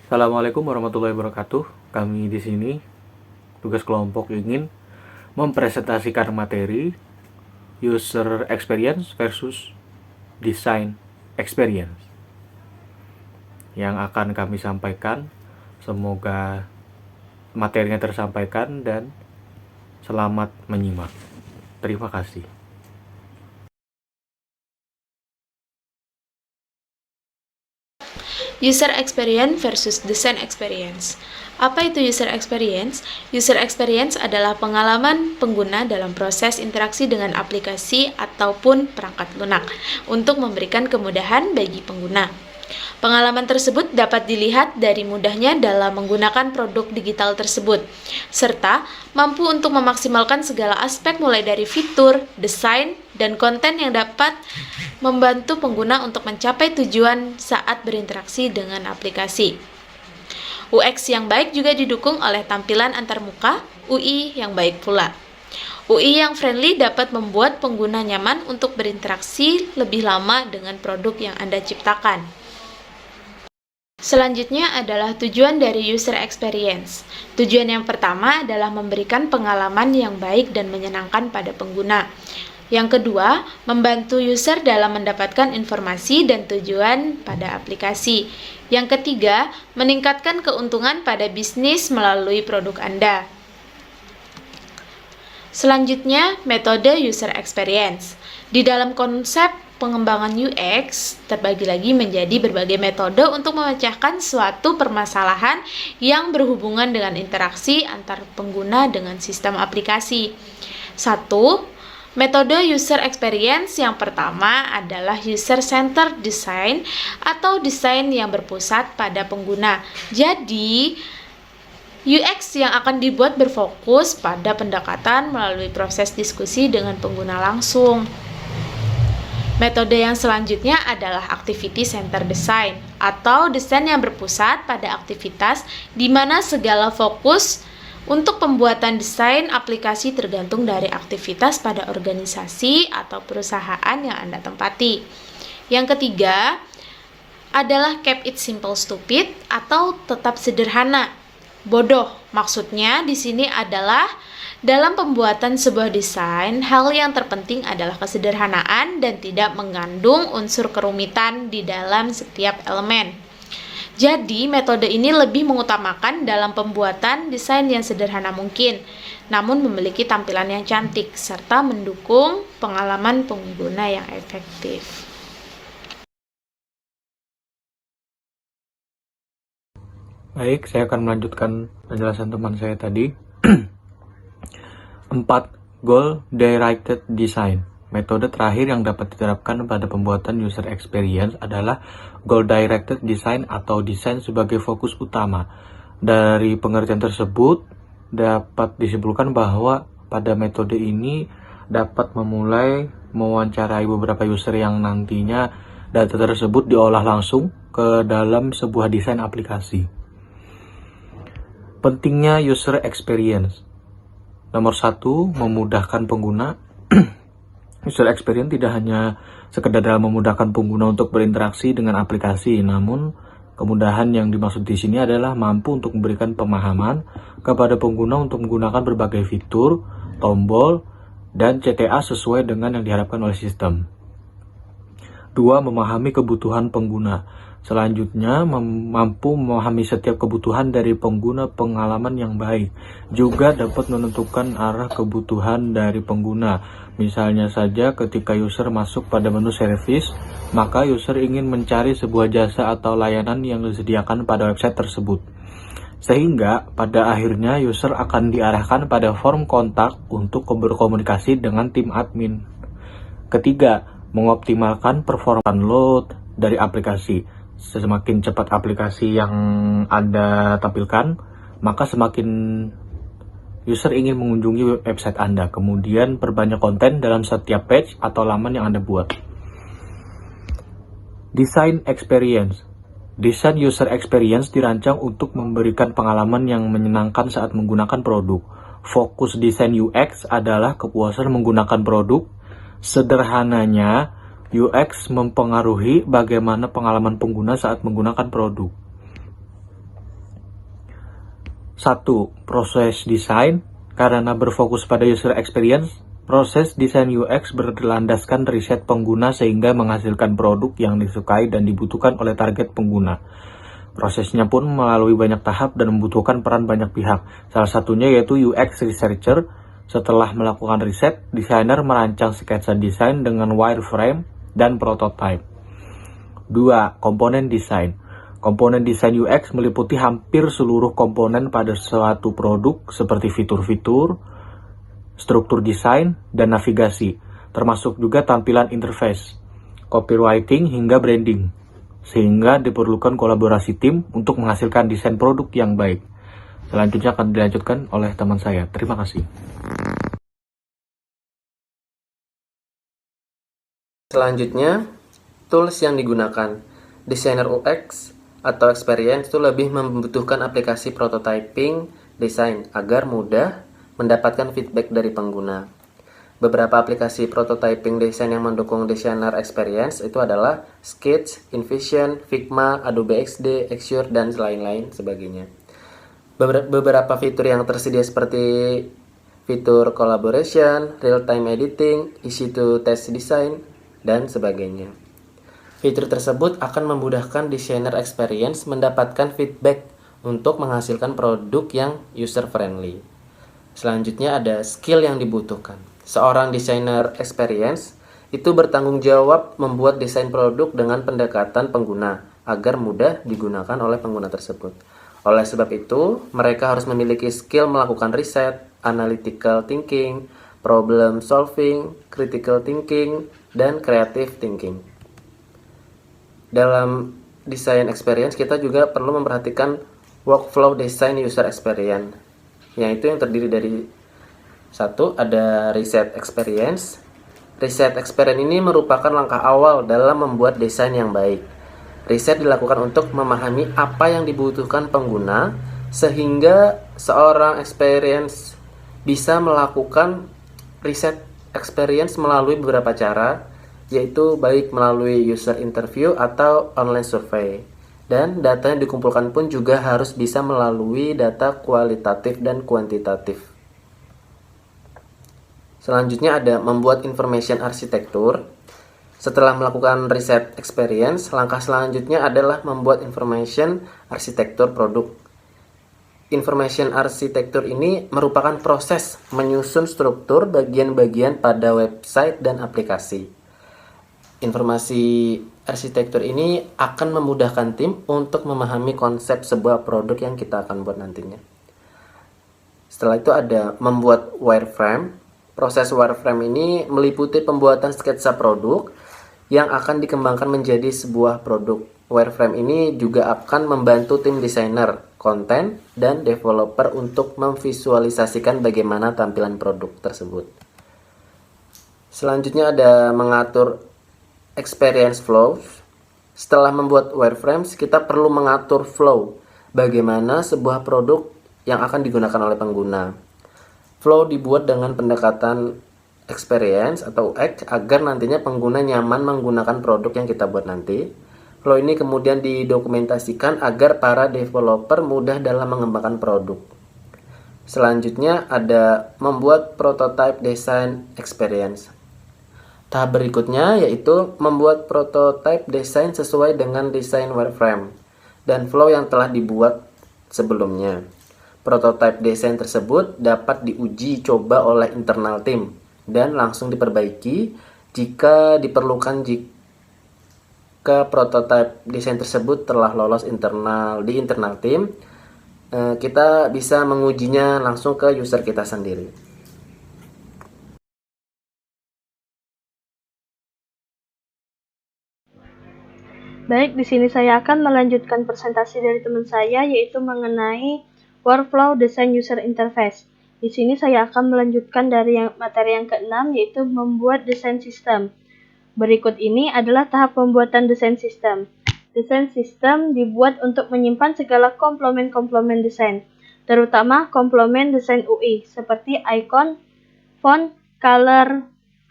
Assalamualaikum warahmatullahi wabarakatuh. Kami di sini tugas kelompok ingin mempresentasikan materi user experience versus design experience yang akan kami sampaikan. Semoga materinya tersampaikan dan selamat menyimak. Terima kasih. User experience versus design experience. Apa itu user experience? User experience adalah pengalaman pengguna dalam proses interaksi dengan aplikasi ataupun perangkat lunak untuk memberikan kemudahan bagi pengguna. Pengalaman tersebut dapat dilihat dari mudahnya dalam menggunakan produk digital tersebut, serta mampu untuk memaksimalkan segala aspek mulai dari fitur, desain, dan konten yang dapat membantu pengguna untuk mencapai tujuan saat berinteraksi dengan aplikasi. UX yang baik juga didukung oleh tampilan antarmuka, UI yang baik pula. UI yang friendly dapat membuat pengguna nyaman untuk berinteraksi lebih lama dengan produk yang Anda ciptakan. Selanjutnya adalah tujuan dari user experience. Tujuan yang pertama adalah memberikan pengalaman yang baik dan menyenangkan pada pengguna. Yang kedua, membantu user dalam mendapatkan informasi dan tujuan pada aplikasi. Yang ketiga, meningkatkan keuntungan pada bisnis melalui produk Anda. Selanjutnya, metode user experience. Di dalam konsep pengembangan UX terbagi lagi menjadi berbagai metode untuk memecahkan suatu permasalahan yang berhubungan dengan interaksi antar pengguna dengan sistem aplikasi. 1. Metode user experience yang pertama adalah user-centered design atau desain yang berpusat pada pengguna. Jadi, UX yang akan dibuat berfokus pada pendekatan melalui proses diskusi dengan pengguna langsung. Metode yang selanjutnya adalah activity center design atau desain yang berpusat pada aktivitas di mana segala fokus untuk pembuatan desain aplikasi tergantung dari aktivitas pada organisasi atau perusahaan yang Anda tempati. Yang ketiga adalah keep it simple stupid atau tetap sederhana. Bodoh, maksudnya di sini adalah dalam pembuatan sebuah desain, hal yang terpenting adalah kesederhanaan dan tidak mengandung unsur kerumitan di dalam setiap elemen. Jadi, metode ini lebih mengutamakan dalam pembuatan desain yang sederhana mungkin, namun memiliki tampilan yang cantik, serta mendukung pengalaman pengguna yang efektif. Baik, saya akan melanjutkan penjelasan teman saya tadi. 4. Goal Directed Design. Metode terakhir yang dapat diterapkan pada pembuatan user experience adalah Goal Directed Design atau desain sebagai fokus utama. Dari pengertian tersebut dapat disimpulkan bahwa pada metode ini dapat memulai mewawancarai beberapa user yang nantinya data tersebut diolah langsung ke dalam sebuah desain aplikasi. Pentingnya user experience. Nomor 1, memudahkan pengguna. User experience tidak hanya sekedar dalam memudahkan pengguna untuk berinteraksi dengan aplikasi, namun kemudahan yang dimaksud di sini adalah mampu untuk memberikan pemahaman kepada pengguna untuk menggunakan berbagai fitur, tombol, dan CTA sesuai dengan yang diharapkan oleh sistem. 2. Memahami kebutuhan pengguna. Selanjutnya, mampu memahami setiap kebutuhan dari pengguna pengalaman yang baik. Juga dapat menentukan arah kebutuhan dari pengguna. Misalnya saja ketika user masuk pada menu service, maka user ingin mencari sebuah jasa atau layanan yang disediakan pada website tersebut. Sehingga pada akhirnya user akan diarahkan pada form kontak untuk berkomunikasi dengan tim admin. Ketiga, mengoptimalkan performa download dari aplikasi. Semakin cepat aplikasi yang Anda tampilkan, maka semakin user ingin mengunjungi website Anda. Kemudian perbanyak konten dalam setiap page atau laman yang Anda buat. Design experience. Desain user experience dirancang untuk memberikan pengalaman yang menyenangkan saat menggunakan produk. Fokus desain UX adalah kepuasan menggunakan produk. Sederhananya, UX mempengaruhi bagaimana pengalaman pengguna saat menggunakan produk. 1. Proses desain. Karena berfokus pada user experience, proses desain UX berlandaskan riset pengguna sehingga menghasilkan produk yang disukai dan dibutuhkan oleh target pengguna. Prosesnya pun melalui banyak tahap dan membutuhkan peran banyak pihak. Salah satunya yaitu UX researcher. Setelah melakukan riset, desainer merancang sketsa desain dengan wireframe dan prototype. 2. Komponen desain. Komponen desain UX meliputi hampir seluruh komponen pada suatu produk seperti fitur-fitur, struktur desain, dan navigasi, termasuk juga tampilan interface, copywriting, hingga branding, sehingga diperlukan kolaborasi tim untuk menghasilkan desain produk yang baik. Selanjutnya akan dilanjutkan oleh teman saya. Terima kasih. Selanjutnya, tools yang digunakan. Desainer UX atau experience itu lebih membutuhkan aplikasi prototyping desain agar mudah mendapatkan feedback dari pengguna. Beberapa aplikasi prototyping desain yang mendukung desainer experience itu adalah Sketch, InVision, Figma, Adobe XD, Axure, dan lain-lain sebagainya. Beberapa fitur yang tersedia seperti fitur collaboration, real-time editing, easy to test design, dan sebagainya. Fitur tersebut akan memudahkan desainer experience mendapatkan feedback untuk menghasilkan produk yang user-friendly. Selanjutnya ada skill yang dibutuhkan. Seorang desainer experience itu bertanggung jawab membuat desain produk dengan pendekatan pengguna agar mudah digunakan oleh pengguna tersebut. Oleh sebab itu, mereka harus memiliki skill melakukan riset, analytical thinking, problem solving, critical thinking, dan creative thinking. Dalam desain experience, kita juga perlu memperhatikan workflow design user experience, yaitu yang terdiri dari satu, ada reset experience. Reset experience ini merupakan langkah awal dalam membuat desain yang baik. Riset dilakukan untuk memahami apa yang dibutuhkan pengguna, sehingga seorang experience bisa melakukan reset experience melalui beberapa cara, yaitu baik melalui user interview atau online survey. Dan data yang dikumpulkan pun juga harus bisa melalui data kualitatif dan kuantitatif. Selanjutnya ada membuat information architecture. Setelah melakukan riset experience, langkah selanjutnya adalah membuat information architecture produk. Information architecture ini merupakan proses menyusun struktur bagian-bagian pada website dan aplikasi. Informasi arsitektur ini akan memudahkan tim untuk memahami konsep sebuah produk yang kita akan buat nantinya. Setelah itu ada membuat wireframe. Proses wireframe ini meliputi pembuatan sketsa produk yang akan dikembangkan menjadi sebuah produk. Wireframe ini juga akan membantu tim desainer, konten, dan developer untuk memvisualisasikan bagaimana tampilan produk tersebut. Selanjutnya ada mengatur experience flow. Setelah membuat wireframes, kita perlu mengatur flow, bagaimana sebuah produk yang akan digunakan oleh pengguna. Flow dibuat dengan pendekatan experience atau UX agar nantinya pengguna nyaman menggunakan produk yang kita buat nanti. Flow ini kemudian didokumentasikan agar para developer mudah dalam mengembangkan produk. Selanjutnya ada membuat prototype design experience. Tahap berikutnya yaitu membuat prototype desain sesuai dengan desain wireframe dan flow yang telah dibuat sebelumnya. Prototype desain tersebut dapat diuji coba oleh internal tim dan langsung diperbaiki jika diperlukan. Jika prototype desain tersebut telah lolos di internal tim, kita bisa mengujinya langsung ke user kita sendiri. Baik, di sini saya akan melanjutkan presentasi dari teman saya, yaitu mengenai workflow design user interface. Di sini saya akan melanjutkan dari materi yang ke-6, yaitu membuat desain sistem. Berikut ini adalah tahap pembuatan desain sistem. Desain sistem dibuat untuk menyimpan segala komponen-komponen desain, terutama komponen desain UI, seperti icon, font, color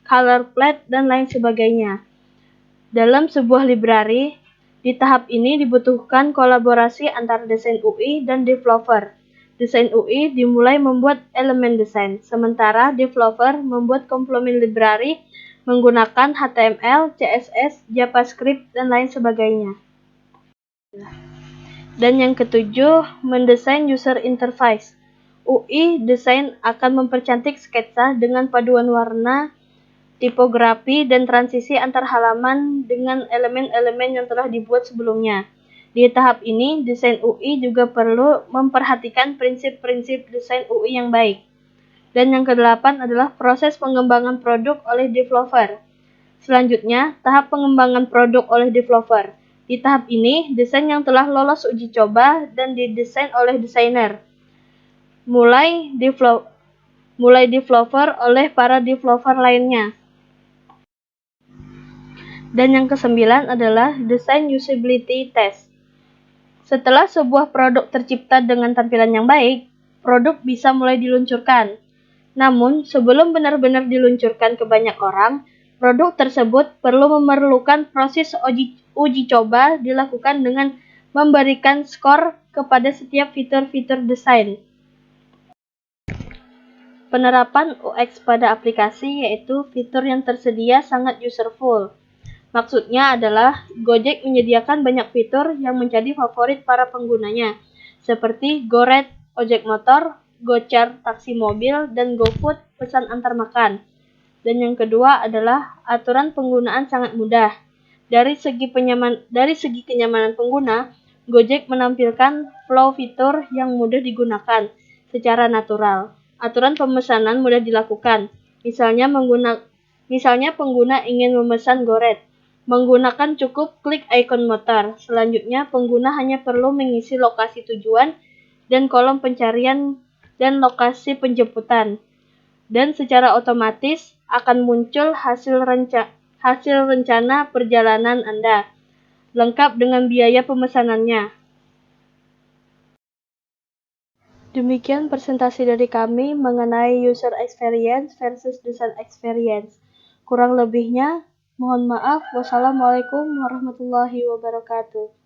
palette, dan lain sebagainya. Dalam sebuah library, di tahap ini dibutuhkan kolaborasi antara desain UI dan developer. Desain UI dimulai membuat elemen desain, sementara developer membuat komponen library menggunakan HTML, CSS, JavaScript, dan lain sebagainya. Dan yang ketujuh, mendesain user interface. UI desain akan mempercantik sketsa dengan paduan warna, tipografi, dan transisi antar halaman dengan elemen-elemen yang telah dibuat sebelumnya. Di tahap ini, desain UI juga perlu memperhatikan prinsip-prinsip desain UI yang baik. Dan yang kedelapan adalah proses pengembangan produk oleh developer. Selanjutnya, tahap pengembangan produk oleh developer. Di tahap ini, desain yang telah lolos uji coba dan didesain oleh desainer. Mulai developer oleh para developer lainnya. Dan yang kesembilan adalah desain usability test. Setelah sebuah produk tercipta dengan tampilan yang baik, produk bisa mulai diluncurkan. Namun, sebelum benar-benar diluncurkan ke banyak orang, produk tersebut memerlukan proses uji coba dilakukan dengan memberikan skor kepada setiap fitur-fitur desain. Penerapan UX pada aplikasi yaitu fitur yang tersedia sangat userful. Maksudnya adalah Gojek menyediakan banyak fitur yang menjadi favorit para penggunanya, seperti GoRed ojek motor, Gocar taksi mobil, dan GoFood pesan antar makan. Dan yang kedua adalah aturan penggunaan sangat mudah. Dari segi kenyamanan pengguna, Gojek menampilkan flow fitur yang mudah digunakan secara natural. Aturan pemesanan mudah dilakukan. Misalnya pengguna ingin memesan GoRed, menggunakan cukup klik ikon motor. Selanjutnya, pengguna hanya perlu mengisi lokasi tujuan dan kolom pencarian dan lokasi penjemputan. Dan secara otomatis akan muncul hasil rencana perjalanan Anda, lengkap dengan biaya pemesanannya. Demikian presentasi dari kami mengenai user experience versus design experience. Kurang lebihnya, mohon maaf. Wassalamualaikum warahmatullahi wabarakatuh.